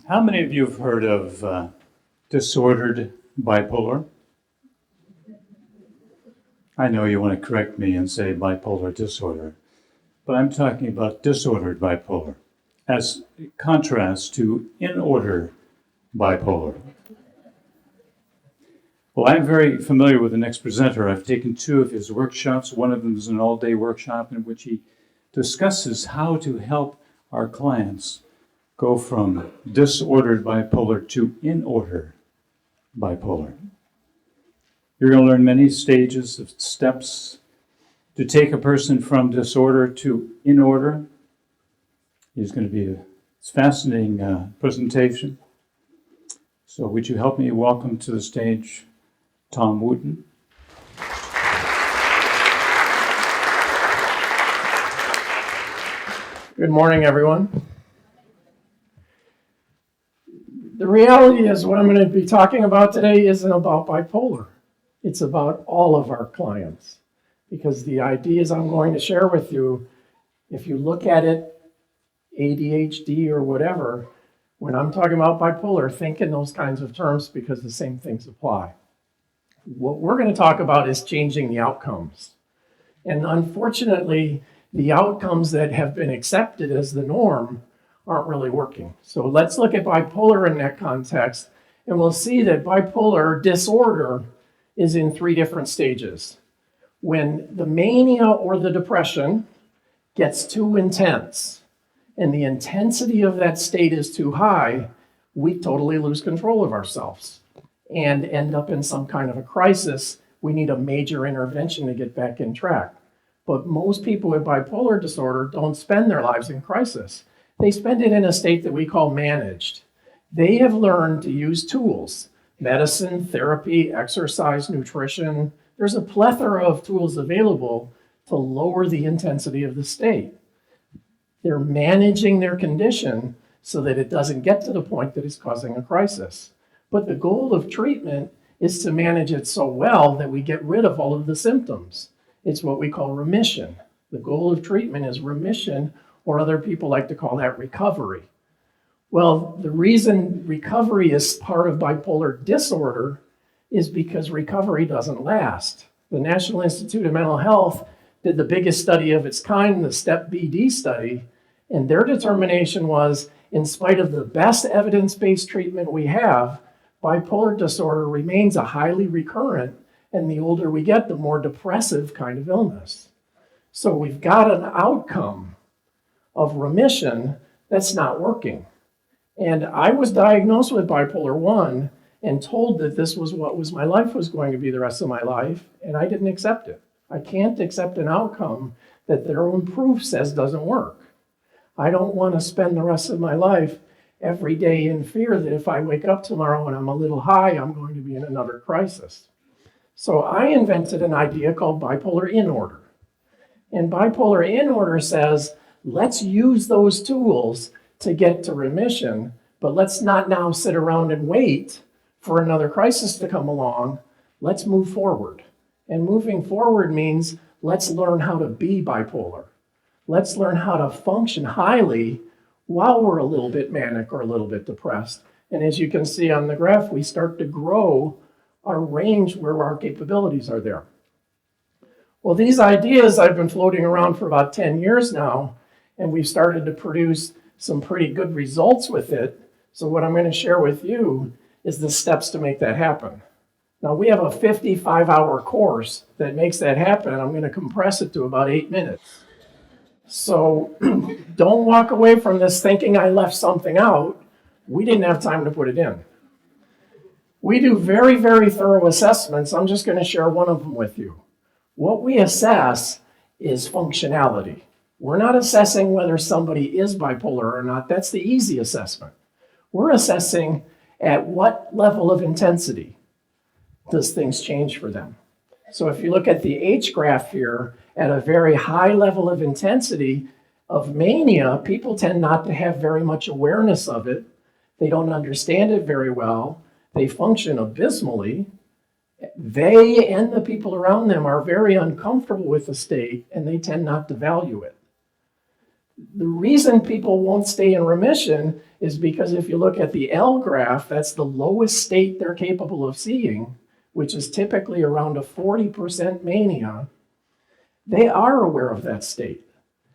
How many of you have heard of disordered bipolar? I know you want to correct me and say bipolar disorder, but I'm talking about disordered bipolar as contrast to in-order bipolar. Well, I'm very familiar with the next presenter. I've taken 2 of his workshops. One of them is an all-day workshop in which he discusses how to help our clients go from disordered bipolar to in-order bipolar. You're going to learn many stages of steps to take a person from disorder to in order. It's going to be a fascinating presentation. So would you help me welcome to the stage Tom Wooten? Good morning, everyone. The reality is what I'm going to be talking about today isn't about bipolar. It's about all of our clients. Because the ideas I'm going to share with you, if you look at it, ADHD or whatever, when I'm talking about bipolar, think in those kinds of terms because the same things apply. What we're going to talk about is changing the outcomes. And unfortunately, the outcomes that have been accepted as the norm aren't really working. So let's look at bipolar in that context, and we'll see that bipolar disorder is in 3 different stages. When the mania or the depression gets too intense, and the intensity of that state is too high, we totally lose control of ourselves and end up in some kind of a crisis. We need a major intervention to get back in track. But most people with bipolar disorder don't spend their lives in crisis. They spend it in a state that we call managed. They have learned to use tools, medicine, therapy, exercise, nutrition. There's a plethora of tools available to lower the intensity of the state. They're managing their condition so that it doesn't get to the point that it's causing a crisis. But the goal of treatment is to manage it so well that we get rid of all of the symptoms. It's what we call remission. The goal of treatment is remission, or other people like to call that recovery. Well, the reason recovery is part of bipolar disorder is because recovery doesn't last. The National Institute of Mental Health did the biggest study of its kind, the STEP BD study, and their determination was, in spite of the best evidence-based treatment we have, bipolar disorder remains a highly recurrent, and the older we get, the more depressive kind of illness. So we've got an outcome of remission that's not working. And I was diagnosed with bipolar 1 and told that this was what my life was going to be the rest of my life, and I didn't accept it. I can't accept an outcome that their own proof says doesn't work. I don't want to spend the rest of my life every day in fear that if I wake up tomorrow and I'm a little high, I'm going to be in another crisis. So I invented an idea called bipolar in order. And bipolar in order says, let's use those tools to get to remission, but let's not now sit around and wait for another crisis to come along. Let's move forward. And moving forward means let's learn how to be bipolar. Let's learn how to function highly while we're a little bit manic or a little bit depressed. And as you can see on the graph, we start to grow our range where our capabilities are there. Well, these ideas I've been floating around for about 10 years now, and we've started to produce some pretty good results with it. So what I'm going to share with you is the steps to make that happen. Now, we have a 55-hour course that makes that happen, and I'm going to compress it to about 8 minutes. So don't walk away from this thinking I left something out. We didn't have time to put it in. We do very, very thorough assessments. I'm just going to share one of them with you. What we assess is functionality. We're not assessing whether somebody is bipolar or not. That's the easy assessment. We're assessing at what level of intensity does things change for them. So if you look at the H graph here, at a very high level of intensity of mania, people tend not to have very much awareness of it. They don't understand it very well. They function abysmally. They and the people around them are very uncomfortable with the state, and they tend not to value it. The reason people won't stay in remission is because if you look at the L graph, that's the lowest state they're capable of seeing, which is typically around a 40% mania. They are aware of that state.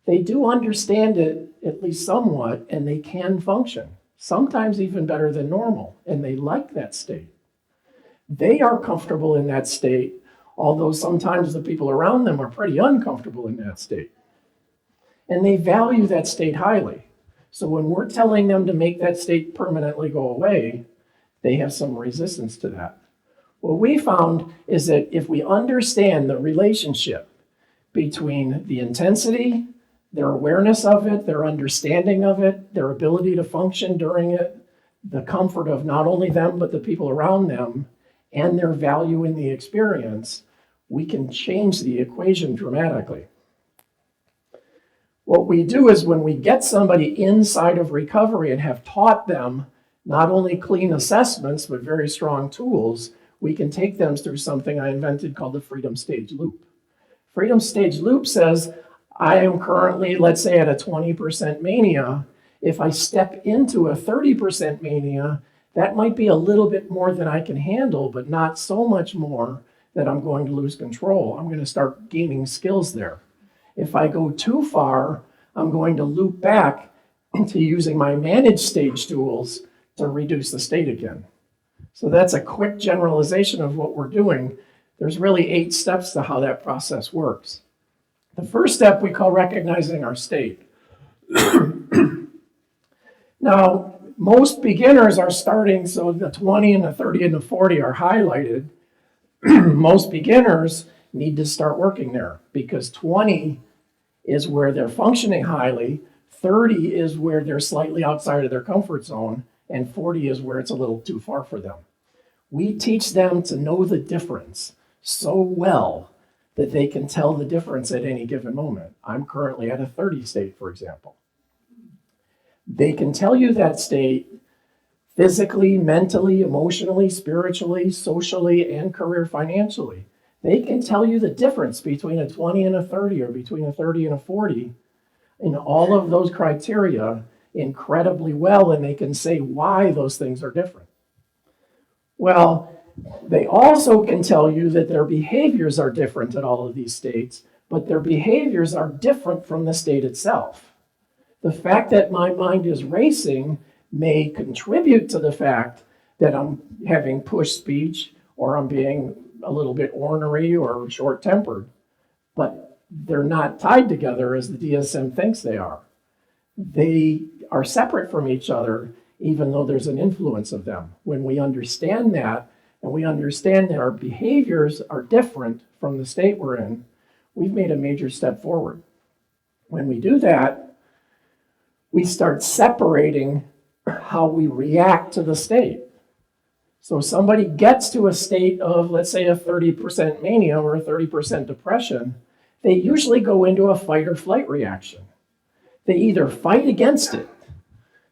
They do understand it at least somewhat, and they can function, sometimes even better than normal, and they like that state. They are comfortable in that state, although sometimes the people around them are pretty uncomfortable in that state. And they value that state highly. So when we're telling them to make that state permanently go away, they have some resistance to that. What we found is that if we understand the relationship between the intensity, their awareness of it, their understanding of it, their ability to function during it, the comfort of not only them, but the people around them, and their value in the experience, we can change the equation dramatically. What we do is when we get somebody inside of recovery and have taught them not only clean assessments, but very strong tools, we can take them through something I invented called the Freedom Stage Loop. Freedom Stage Loop says, I am currently, let's say, at a 20% mania. If I step into a 30% mania, that might be a little bit more than I can handle, but not so much more that I'm going to lose control. I'm going to start gaining skills there. If I go too far, I'm going to loop back to using my managed stage tools to reduce the state again. So that's a quick generalization of what we're doing. There's really 8 steps to how that process works. The first step we call recognizing our state. Now, most beginners are starting, so the 20 and the 30 and the 40 are highlighted. Most beginners need to start working there because 20 is where they're functioning highly, 30 is where they're slightly outside of their comfort zone, and 40 is where it's a little too far for them. We teach them to know the difference so well that they can tell the difference at any given moment. I'm currently at a 30 state, for example. They can tell you that state physically, mentally, emotionally, spiritually, socially, and career financially. They can tell you the difference between a 20 and a 30 or between a 30 and a 40 in all of those criteria incredibly well, and they can say why those things are different. Well, they also can tell you that their behaviors are different at all of these states, but their behaviors are different from the state itself. The fact that my mind is racing may contribute to the fact that I'm having push speech or I'm being a little bit ornery or short-tempered, but they're not tied together as the DSM thinks they are. They are separate from each other, even though there's an influence of them. When we understand that, and we understand that our behaviors are different from the state we're in, we've made a major step forward. When we do that, we start separating how we react to the state. So somebody gets to a state of, let's say, a 30% mania or a 30% depression, they usually go into a fight or flight reaction. They either fight against it.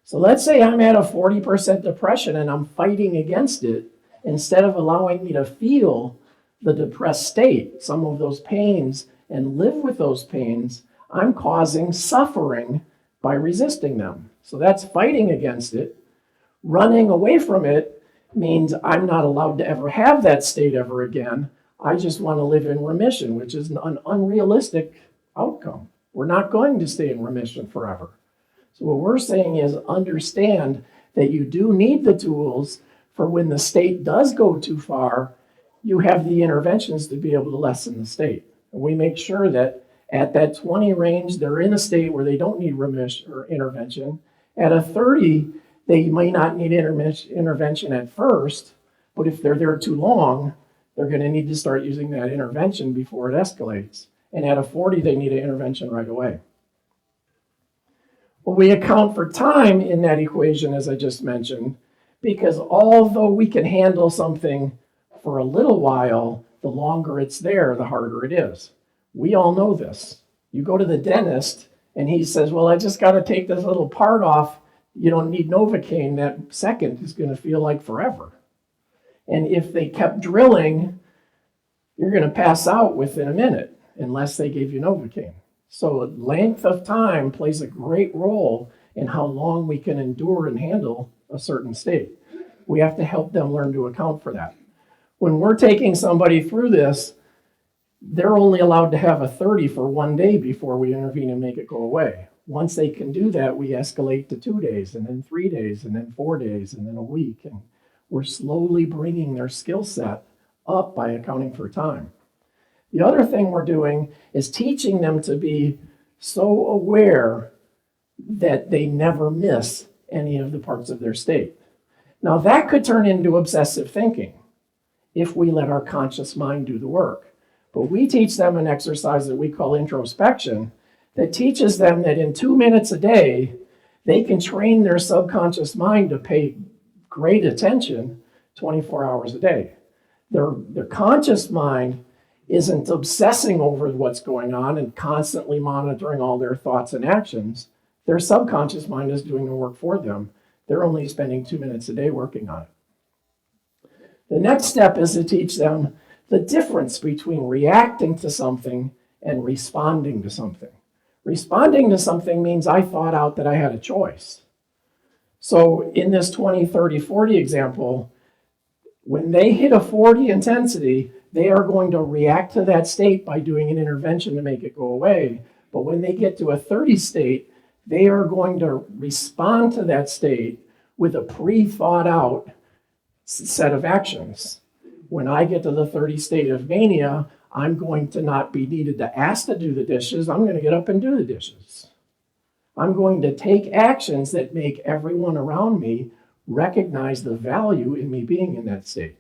So let's say I'm at a 40% depression and I'm fighting against it. Instead of allowing me to feel the depressed state, some of those pains, and live with those pains, I'm causing suffering by resisting them. So that's fighting against it. Running away from it means I'm not allowed to ever have that state ever again. I just want to live in remission, which is an unrealistic outcome. We're not going to stay in remission forever. So what we're saying is understand that you do need the tools for when the state does go too far, you have the interventions to be able to lessen the state. And we make sure that at that 20 range, they're in a state where they don't need remission or intervention. At a 30, they may not need intervention at first, but if they're there too long, they're going to need to start using that intervention before it escalates. And at a 40, they need an intervention right away. Well, we account for time in that equation, as I just mentioned, because although we can handle something for a little while, the longer it's there, the harder it is. We all know this. You go to the dentist and he says, well, I just got to take this little part off. You don't need Novocaine. That second is going to feel like forever. And if they kept drilling, you're going to pass out within a minute unless they gave you Novocaine. So length of time plays a great role in how long we can endure and handle a certain state. We have to help them learn to account for that. When we're taking somebody through this, they're only allowed to have a 30 for 1 day before we intervene and make it go away. Once they can do that, we escalate to 2 days, and then 3 days, and then 4 days, and then a week. And we're slowly bringing their skill set up by accounting for time. The other thing we're doing is teaching them to be so aware that they never miss any of the parts of their state. Now, that could turn into obsessive thinking if we let our conscious mind do the work. But we teach them an exercise that we call introspection that teaches them that in 2 minutes a day, they can train their subconscious mind to pay great attention 24 hours a day. Their conscious mind isn't obsessing over what's going on and constantly monitoring all their thoughts and actions. Their subconscious mind is doing the work for them. They're only spending 2 minutes a day working on it. The next step is to teach them the difference between reacting to something and responding to something. Responding to something means I thought out that I had a choice. So in this 20, 30, 40 example, when they hit a 40 intensity, they are going to react to that state by doing an intervention to make it go away. But when they get to a 30 state, they are going to respond to that state with a pre-thought out set of actions. When I get to the 30 state of mania, I'm going to not be needed to ask to do the dishes. I'm going to get up and do the dishes. I'm going to take actions that make everyone around me recognize the value in me being in that state.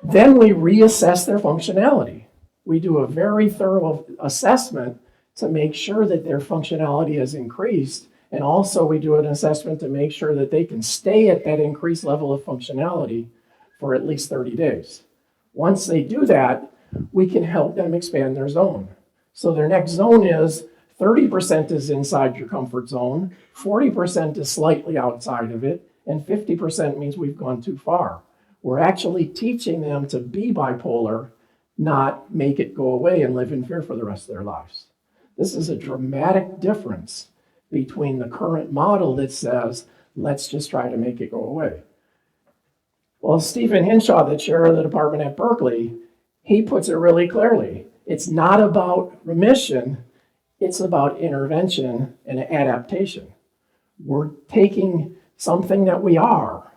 Then we reassess their functionality. We do a very thorough assessment to make sure that their functionality has increased. And also we do an assessment to make sure that they can stay at that increased level of functionality for at least 30 days. Once they do that, we can help them expand their zone. So their next zone is 30% is inside your comfort zone, 40% is slightly outside of it, and 50% means we've gone too far. We're actually teaching them to be bipolar, not make it go away and live in fear for the rest of their lives. This is a dramatic difference between the current model that says, let's just try to make it go away. Well, Stephen Hinshaw, the chair of the department at Berkeley, he puts it really clearly. It's not about remission, it's about intervention and adaptation. We're taking something that we are,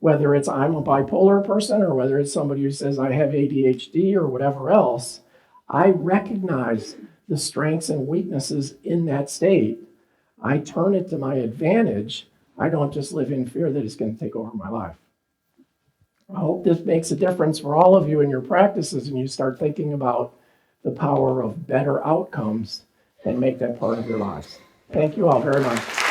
whether it's I'm a bipolar person or whether it's somebody who says I have ADHD or whatever else, I recognize the strengths and weaknesses in that state. I turn it to my advantage. I don't just live in fear that it's going to take over my life. I hope this makes a difference for all of you in your practices and you start thinking about the power of better outcomes and make that part of your lives. Thank you all very much.